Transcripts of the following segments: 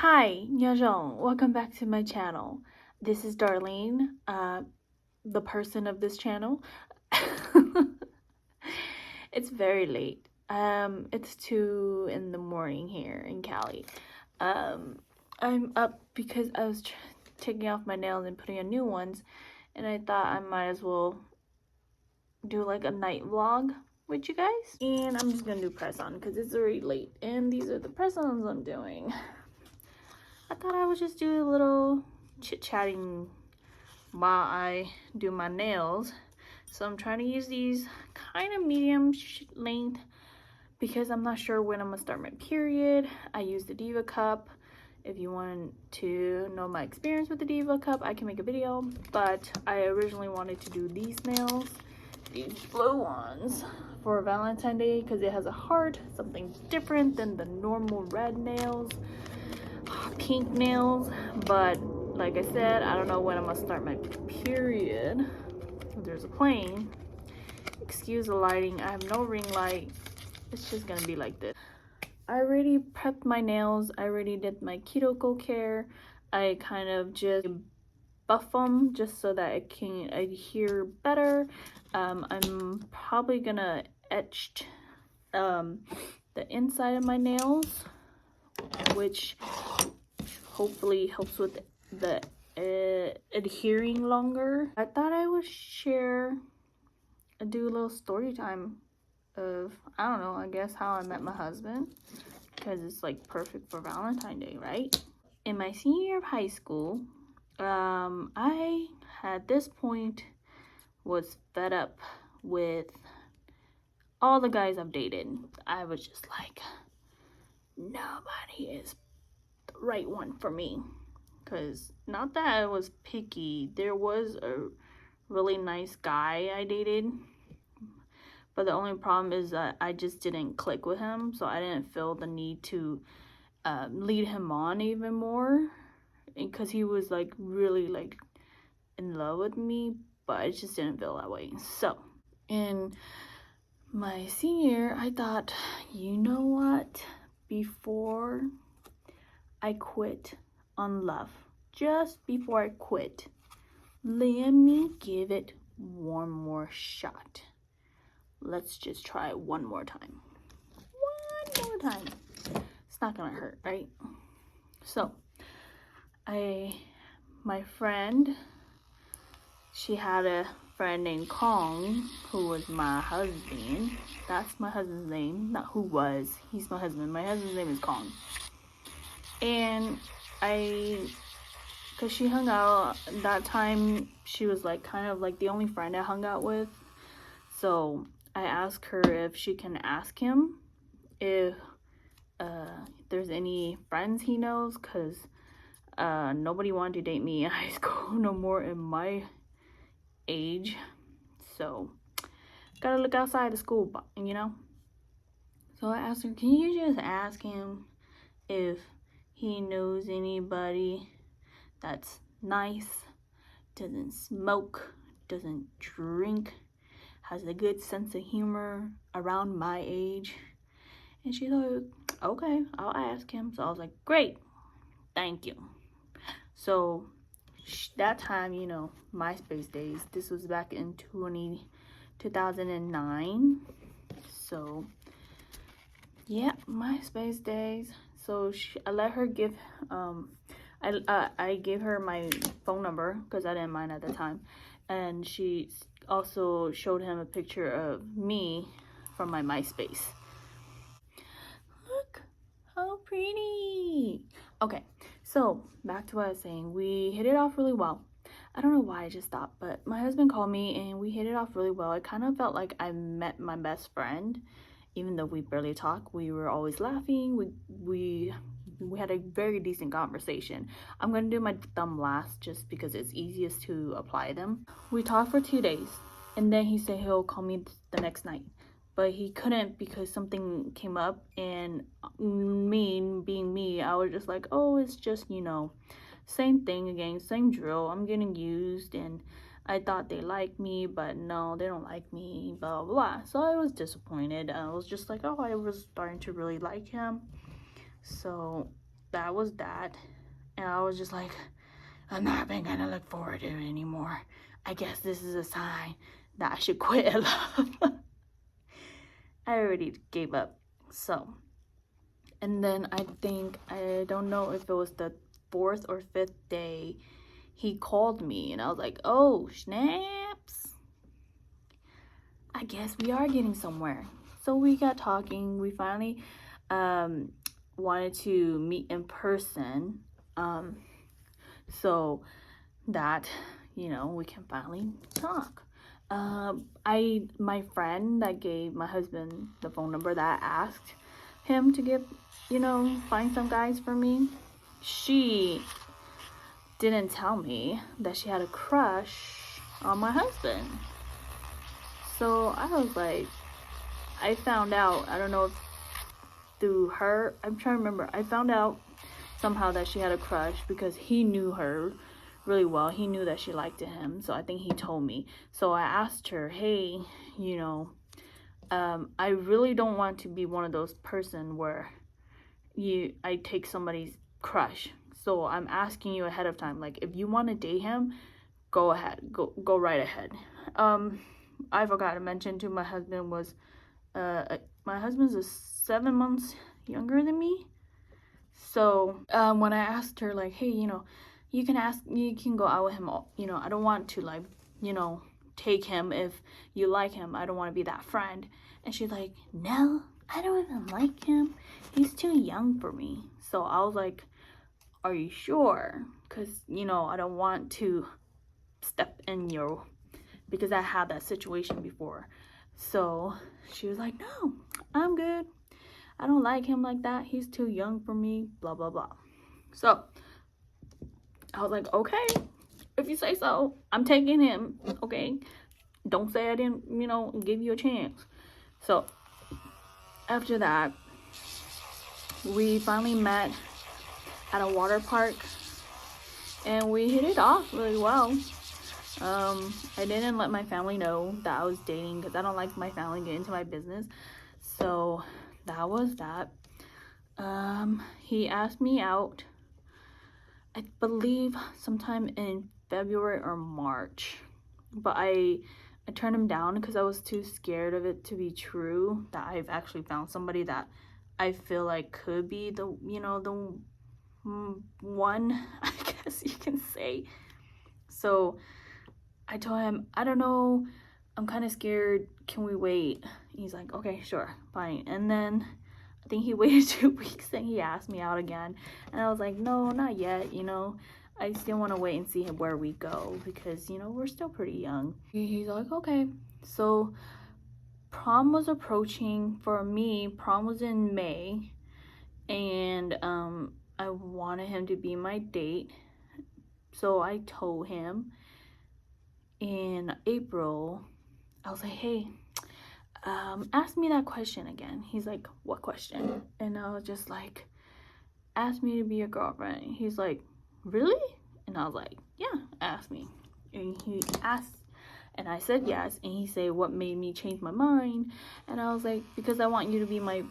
Hi, Nyajong. Welcome back to my channel. This is Darlene, the person of this channel. It's very late. It's 2 in the morning here in Cali. I'm up because I was taking off my nails and putting on new ones, and I thought I might as well do like a night vlog with you guys. And I'm just gonna do press on because it's already late, and these are the press ons I'm doing. I thought I would just do a little chit-chatting while I do my nails. So I'm trying to use these kind of medium length because I'm not sure when I'm gonna start my period. I use the Diva cup. If you want to know my experience with the Diva cup, I can make a video. But I originally wanted to do these nails, these blue ones, for Valentine's Day because it has a heart, something different than the normal red nails. Pink nails, but like I said, I don't know when I'm gonna start my period. There's a plane. Excuse the lighting, I have no ring light. It's just gonna be like this. I already prepped my nails. I already did my cuticle care. I kind of just buff them just so that it can adhere better. I'm probably gonna etch the inside of my nails, which hopefully helps with the adhering longer. I thought I would do a little story time of, I don't know, I guess how I met my husband, because it's like perfect for Valentine's Day, right? In my senior year of high school, I at this point was fed up with all the guys I've dated. I was just like, nobody is the right one for me. Because not that I was picky, there was a really nice guy I dated, but the only problem is that I just didn't click with him, so I didn't feel the need to lead him on even more, because he was like really like in love with me, but I just didn't feel that way. So in my senior year, I thought, you know what, before I quit on love, just before I quit, let me give it one more shot. Let's just try it one more time. One more time. It's not gonna hurt, right? So my friend, she had a friend named Kong who was my husband. That's my husband's name. Not who was, he's my husband. My husband's name is Kong. And because she hung out that time, she was like kind of like the only friend I hung out with. So I asked her if she can ask him if there's any friends he knows, because nobody wanted to date me in high school no more in my age. So gotta look outside the school, you know. So I asked her, can you just ask him if he knows anybody that's nice, doesn't smoke, doesn't drink, has a good sense of humor around my age? And she's like, okay, I'll ask him. So I was like, great, thank you. So that time, you know, MySpace days, this was back in 2009. So yeah, MySpace days. So I let her give I gave her my phone number because I didn't mind at the time, and she also showed him a picture of me from my MySpace. Look how pretty. Okay, so back to what I was saying. We hit it off really well. I don't know why I just stopped, but my husband called me and we hit it off really well. It kind of felt like I met my best friend, even though we barely talk. We were always laughing. We had a very decent conversation. I'm gonna do my thumb last just because it's easiest to apply them. We talked for 2 days, and then he said he'll call me the next night, but he couldn't because something came up, and me being me, I was just like, oh, it's just, you know, same thing again, same drill. I'm getting used, and I thought they liked me, but no, they don't like me, blah, blah, blah. So I was disappointed. I was just like, oh, I was starting to really like him. So that was that. And I was just like, I'm not even gonna look forward to it anymore. I guess this is a sign that I should quit love. I already gave up. So, and then I don't know if it was the 4th or 5th day, he called me and I was like, oh, snaps. I guess we are getting somewhere. So we got talking. We finally wanted to meet in person. So that, we can finally talk. My friend that gave my husband the phone number that I asked him to give, find some guys for me, she didn't tell me that she had a crush on my husband. So I was like, I found out, I don't know if through her, I'm trying to remember, I found out somehow that she had a crush because he knew her really well. He knew that she liked him, so I think he told me. So I asked her, hey, I really don't want to be one of those person where I take somebody's crush. So I'm asking you ahead of time, like, if you want to date him, go ahead, go right ahead. I forgot to mention too, my husband's 7 months younger than me. So when I asked her, like, hey, you can go out with him, I don't want to, like, take him if you like him. I don't want to be that friend. And she's like, no, I don't even like him. He's too young for me. So I was like, are you sure? Because, I don't want to step in because I had that situation before. So she was like, no, I'm good. I don't like him like that. He's too young for me, blah, blah, blah. So I was like, okay, if you say so, I'm taking him, okay? Don't say I didn't, give you a chance. So after that, we finally met at a water park and we hit it off really well. I didn't let my family know that I was dating because I don't like my family getting into my business. So that was that. He asked me out, I believe sometime in February or March, but I turned him down because I was too scared of it to be true, that I've actually found somebody that I feel like could be the one, I guess you can say. So I told him, I don't know, I'm kind of scared, can we wait? He's like, okay, sure, fine. And then I think he waited 2 weeks and he asked me out again. And I was like, no, not yet, I still want to wait and see where we go because, we're still pretty young. He's like, okay. So prom was approaching. For me, prom was in May. And I wanted him to be my date. So I told him in April, I was like, hey, ask me that question again. He's like, what question? And I was just like, ask me to be your girlfriend. He's like, really? And I was like, yeah, ask me. And he asked, and I said yes. And he said, what made me change my mind? And I was like, because I want you to be my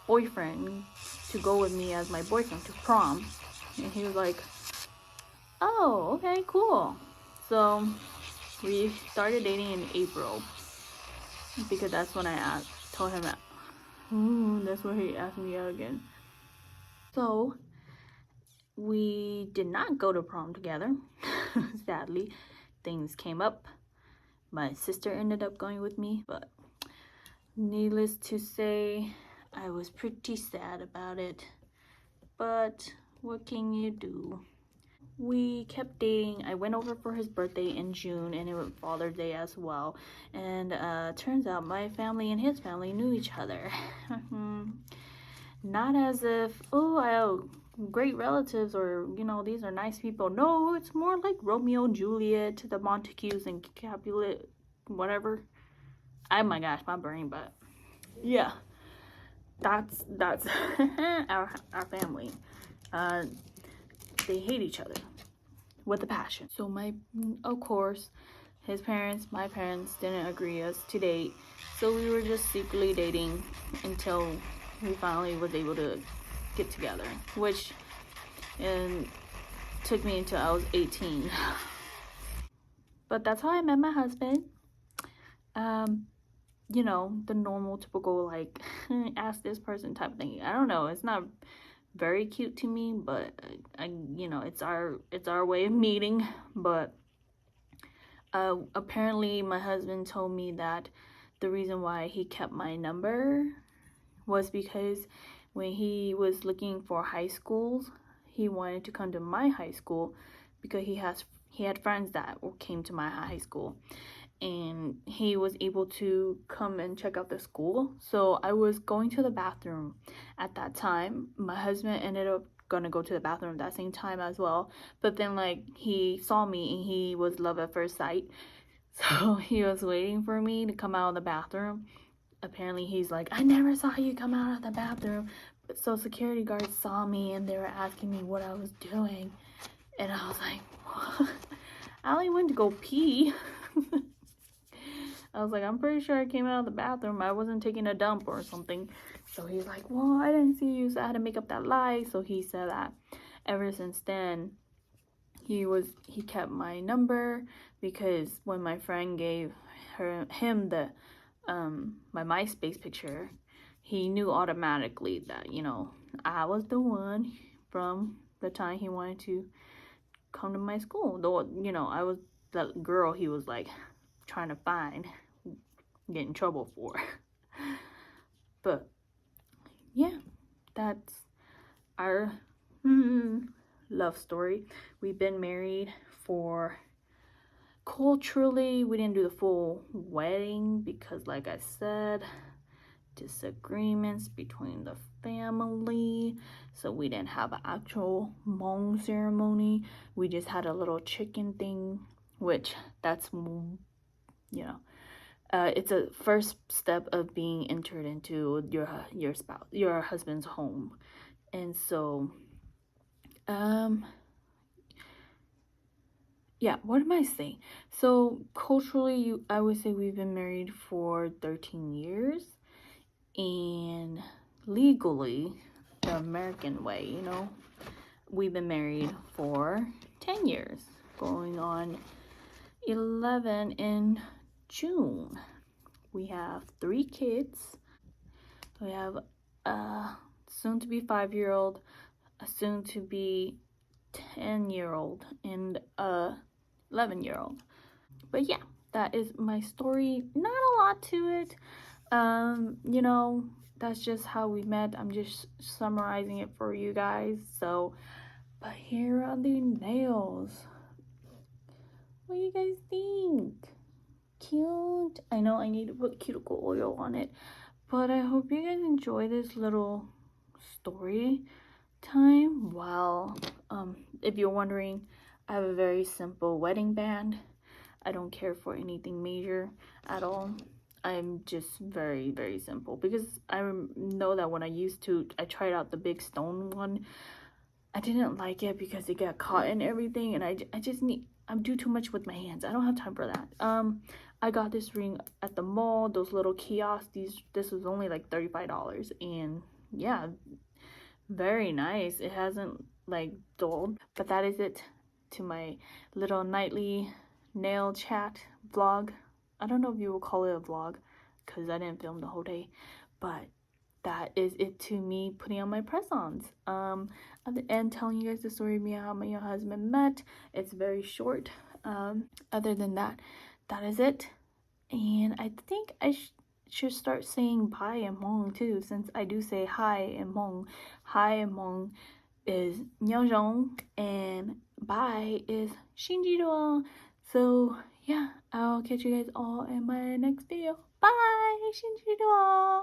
boyfriend, to go with me as my boyfriend to prom. And he was like, oh, okay, cool. So we started dating in April because that's when I told him that. That's when he asked me out again. So we did not go to prom together. Sadly, things came up. My sister ended up going with me, but needless to say, I was pretty sad about it. But what can you do? We kept dating. I went over for his birthday in June, and it was Father's Day as well. And turns out my family and his family knew each other. Not as if, oh, I have great relatives, or these are nice people. No, it's more like Romeo and Juliet, the Montagues and Capulet, whatever. Oh my gosh, my brain, but yeah, that's our family. They hate each other with a passion. So of course, his parents, my parents didn't agree us to date. So we were just secretly dating until we finally was able to get together, which and took me until I was 18. But that's how I met my husband. You know, the normal typical like ask this person type thing. I don't know, it's not very cute to me, but I you know, it's our way of meeting. But apparently my husband told me that the reason why he kept my number was because when he was looking for high schools, he wanted to come to my high school because he had friends that came to my high school, and he was able to come and check out the school. So I was going to the bathroom at that time. My husband ended up gonna go to the bathroom at that same time as well, but then like he saw me and he was love at first sight, so he was waiting for me to come out of the bathroom. Apparently he's like, I never saw you come out of the bathroom. But so security guards saw me and they were asking me what I was doing, and I was like, what? I only went to go pee. I was like, I'm pretty sure I came out of the bathroom. I wasn't taking a dump or something. So he's like, well, I didn't see you, so I had to make up that lie. So he said that ever since then, he kept my number, because when my friend gave him the my MySpace picture, he knew automatically that, you know, I was the one from the time he wanted to come to my school. Though, you know, I was the girl he was like trying to find, get in trouble for. But yeah, that's our love story. We've been married for, culturally, we didn't do the full wedding because, like I said, disagreements between the family, so we didn't have an actual Hmong ceremony. We just had a little chicken thing, which that's, you know, it's a first step of being entered into your spouse, your husband's home. And so yeah, what am I saying? So culturally, I would say we've been married for 13 years, and legally, the American way, you know, we've been married for 10 years, going on 11 in June. We have 3 kids. We have a soon to be 5-year-old, a soon to be 10-year-old, and a 11-year-old. But yeah, that is my story. Not a lot to it. You know, that's just how we met. I'm just summarizing it for you guys. So, but here are the nails. What do you guys think? Cute. I know I need to put cuticle oil on it, but I hope you guys enjoy this little story time. Well, if you're wondering, I have a very simple wedding band. I don't care for anything major at all. I'm just very, very simple, because I know that when I tried out the big stone one, I didn't like it because it got caught in everything, and I do too much with my hands. I don't have time for that. I got this ring at the mall, those little kiosks. This was only like $35, and yeah, very nice. It hasn't like dulled. But that is it to my little nightly nail chat vlog. I don't know if you will call it a vlog because I didn't film the whole day, but that is it to me putting on my press-ons. At the end, telling you guys the story of me and how my husband met. It's very short. Other than that, that is it. And I think I should start saying bye in Hmong too, since I do say hi in Hmong. Hi in Hmong is Nyong, and bye is Shinjiro. So yeah, I'll catch you guys all in my next video. Bye, Shinjiro.